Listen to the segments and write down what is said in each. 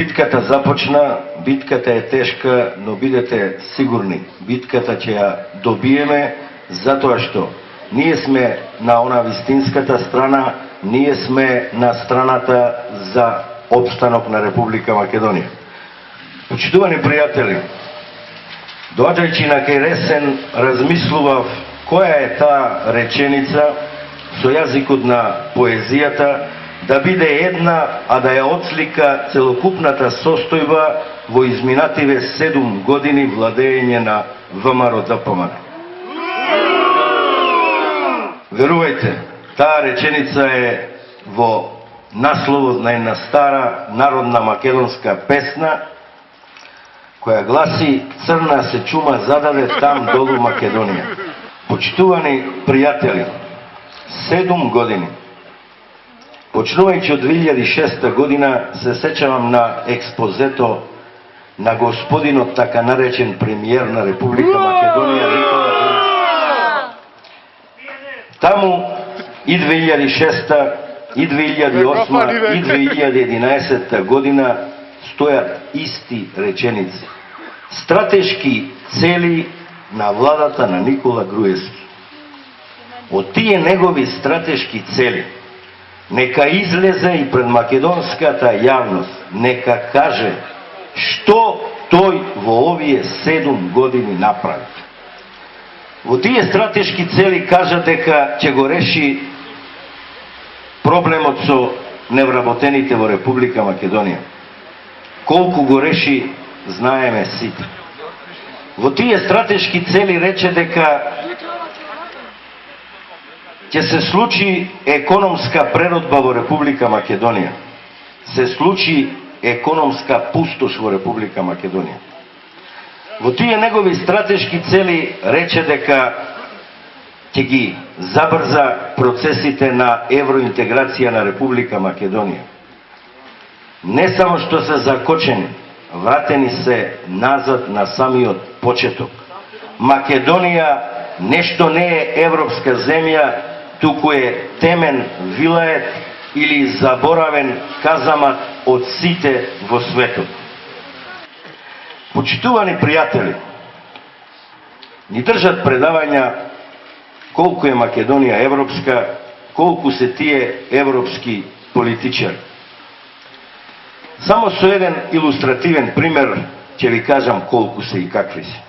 битката започна, битката е тешка, но бидете сигурни, битката ќе ја добиеме, затоа што ние сме на она вистинската страна, ние сме на страната за опстанок на Република Македонија. Почитувани пријатели, доаѓајќи на Кересен, размислував која е таа реченица со јазикот на поезијата, да биде една, а да ја отслика целокупната состојба во изминативе 7 години владење на ВМРО ДПМН. Верувајте, таа реченица е во насловот на една стара народна македонска песна, која гласи: "Црна се чума зададе там долу Македонија." Почитувани пријатели, 7 години. Почнувајќи од 2006 година, се сеќавам на експозето на господинот така наречен премиер на Република Македонија Никола Груевски. Таму и 2006, и 2008, и 2011 година стојат исти реченици. Стратешки цели на владата на Никола Груевски. Од тие негови стратешки цели, нека излезе и пред македонската јавност, нека каже што тој во овие 7 години направи. Во тие стратешки цели кажа дека ќе го реши проблемот со невработените во Република Македонија. Колку го реши, знаеме сите. Во тие стратешки цели рече дека ќе се случи економска преродба во Република Македонија. Се случи економска пустош во Република Македонија. Во тие негови стратешки цели рече дека ќе ги забрза процесите на евроинтеграција на Република Македонија. Не само што се закочени, вратени се назад на самиот почеток. Македонија нешто не е европска земја, туку е темен вилает или заборавен казамат од сите во светот. Почитувани пријатели, ни држат предавања колку е Македонија европска, колку се тие европски политичари. Само со еден илустративен пример ќе ви кажам колку се и какви се.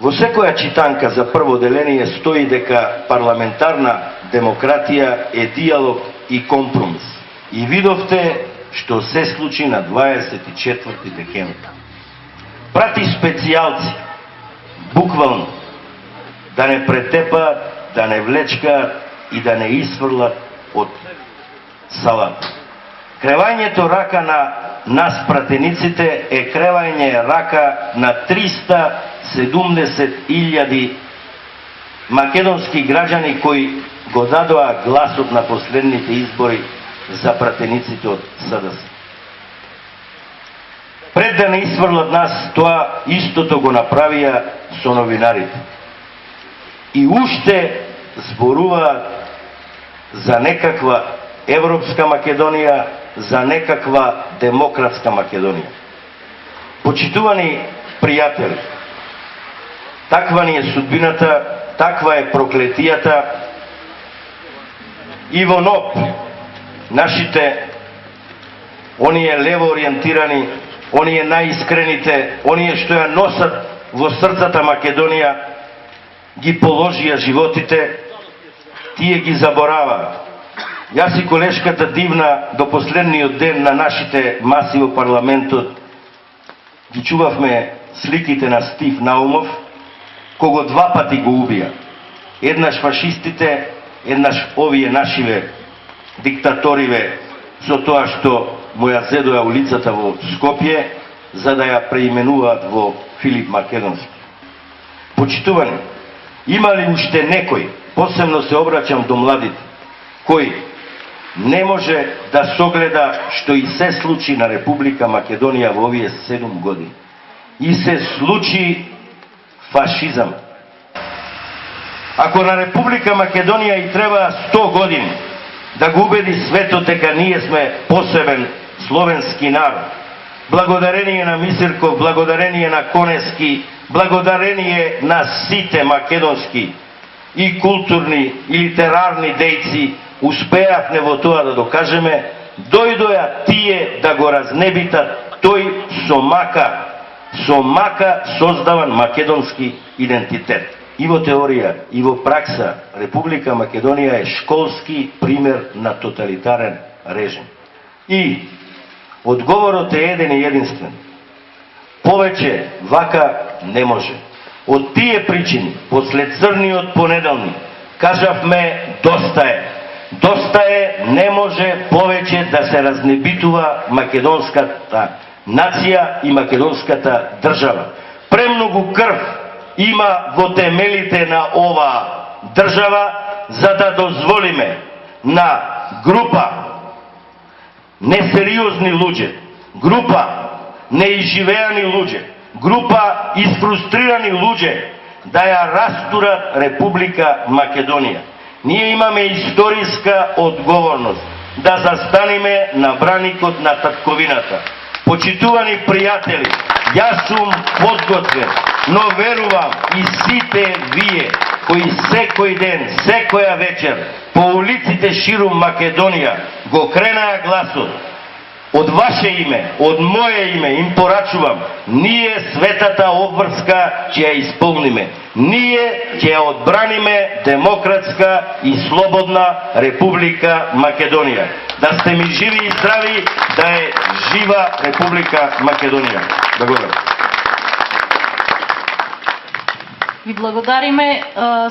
Во секоја читанка за прво деление стои дека парламентарна демократија е диалог и компромис. И видовте што се случи на 24 декември. Прати специјалци, буквално, да не претепаат, да не влечкаат и да не isfрлат од салата. Кревањето рака на нас пратениците е кревање рака на 370.000 македонски граѓани кои го дадоа гласот на последните избори за пратениците од СДС. Пред да не isfрлат нас, тоа истото го направија со новинарите. И уште зборуваат за некаква европска Македонија, за некаква демократска Македонија. Почитувани пријатели, таква ни е судбината, таква е проклетијата и во НОП нашите, оние лево ориентирани, оние најискрените, оние што ја носат во срцата Македонија, ги положија животите, тие ги забораваат. Јас и колешката Дивна до последниот ден на нашите маси во парламентот ги чувавме сликите на Стив Наумов, кого 2 пати го убија. Еднаш фашистите, еднаш овие нашиве диктаториве со тоа што му ја зедоја улицата во Скопје, за да ја преименуваат во Филип Македонски. Почитувани, има ли уште некој, посебно се обраќам до младите, кој не може да согледа што и се случи на Република Македонија во овие 7 години? И се случи фашизам. Ако на Република Македонија и треба 100 години да го убеди светот дека ние сме посебен словенски народ. Благодарение на Мисирков, благодарение на Конески, благодарение на сите македонски и културни и литерарни дејци, успеавме во тоа да докажеме, дојдоја тие да го разнебитат тој со мака создаван македонски идентитет. И во теорија, и во пракса, Република Македонија е школски пример на тоталитарен режим. И одговорот е еден и единствен. Повеќе вака не може. Од тие причини, послед црниот понеделник, кажавме доста е. Доста е, не може повеќе да се разнебитува македонската нација и македонската држава. Премногу крв има во темелите на оваа држава, за да дозволиме на група несериозни луѓе, група неизживеани луѓе, група изфрустрирани луѓе да ја растурат Република Македонија. Ние имаме историска одговорност да застанеме на браникот на татковината. Почитувани пријатели, јас сум подготвен, но верувам и сите вие кои секој ден, секоја вечер по улиците ширум Македонија го кренаа гласот, од ваше име, од моje име им порачувам, ние светата обврска ќе ја исполниме. Ние ќе ја одбраниме демократска и слободна Република Македонија. Да сте ми живи и здрави, да е жива Република Македонија. Благодарам. Ви благодариме.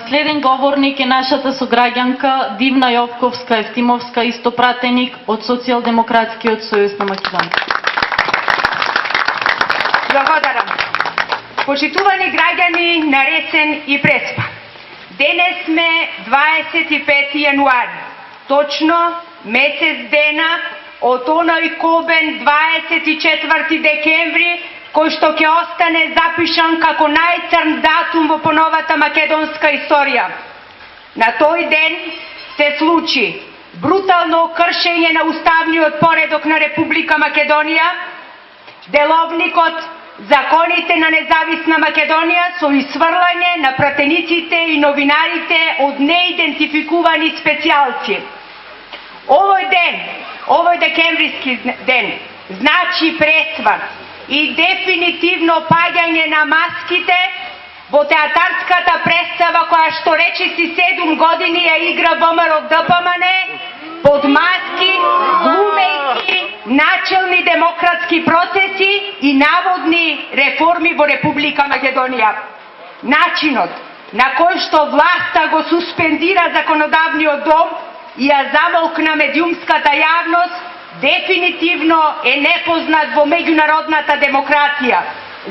Следен говорник е нашата сограѓанка Дивна Јовковска-Евтимовска, истопратеник од Социјалдемократскиот сојуз на Македонија. Благодарам. Почитувани граѓани на Ресен и Преспа. Денес сме 25 јануари. Точно месец дена од оној кобен 24 декември, кој што ќе остане запишан како најцрн датум во поновата македонска историја. На тој ден се случи брутално кршење на уставниот поредок на Република Македонија, деловникот, законите на независна Македонија со исврлање на пратениците и новинарите од неидентификувани специјалци. Овој ден, овој декемвриски ден, значи пресвар и дефинитивно паѓање на маските во театарската представа која што речиси 7 години ја игра ВМРО ДПМН под маски, глумејќи начелни демократски процеси и наводни реформи во Република Македонија. Начинот на кој што власта го суспендира законодавниот дом и ја замолкна медиумската јавност дефинитивно е непознат во меѓународната демократија.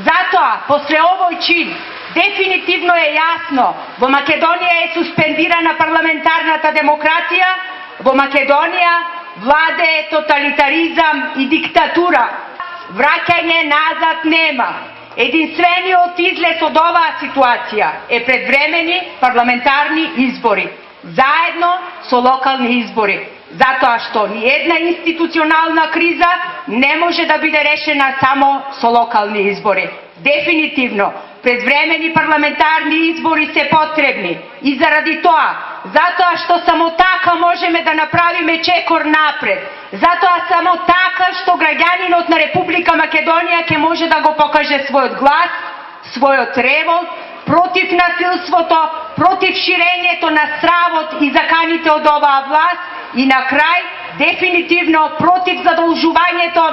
Затоа, после овој чин, дефинитивно е јасно, во Македонија е суспендирана парламентарната демократија, во Македонија владее тоталитаризам и диктатура. Враќање назад нема. Единствениот излез од оваа ситуација е предвремени парламентарни избори, заедно со локални избори. Затоа што ни една институционална криза не може да биде решена само со локални избори. Дефинитивно, предвремени парламентарни избори се потребни. И заради тоа, затоа што само така можеме да направиме чекор напред. Затоа само така што граѓанинот на Република Македонија ќе може да го покаже својот глас, својот револт, против насилството, против ширењето на стравот и заканите од оваа власт и на крај, дефинитивно против задолжувањето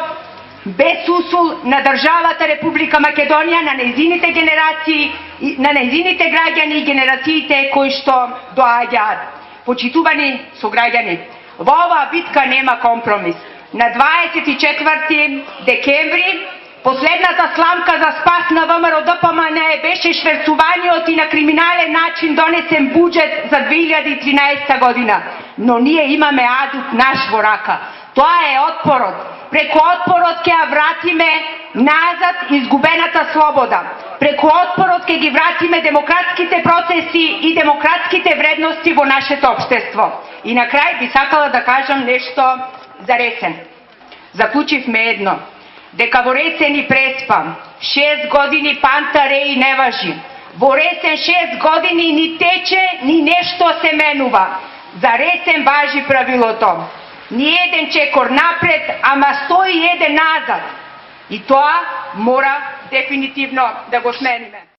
без усул на државата Република Македонија, на нејзините генерации, на нејзините граѓани и генерациите кои што доаѓаат. Почитувани сограѓани, во оваа битка нема компромис. На 24 декември последната сламка за спас на ВМРО ДПМН беше шверцуваниот и на криминален начин донесен буџет за 2013 година. Но ние имаме адут наш во рака. Тоа е отпорот. Преку отпорот ќе ја вратиме назад изгубената слобода. Преку отпорот ќе ги вратиме демократските процеси и демократските вредности во нашето општество. И на крај би сакала да кажам нешто за Ресен. заклучивме едно, дека во рецен и преспа 6 години панта реи не важи. Во рецен 6 години ни тече, ни нешто се менува. За рецен важи правилото. Ни еден чекор напред, ама 101 назад. И тоа мора дефинитивно да го смениме.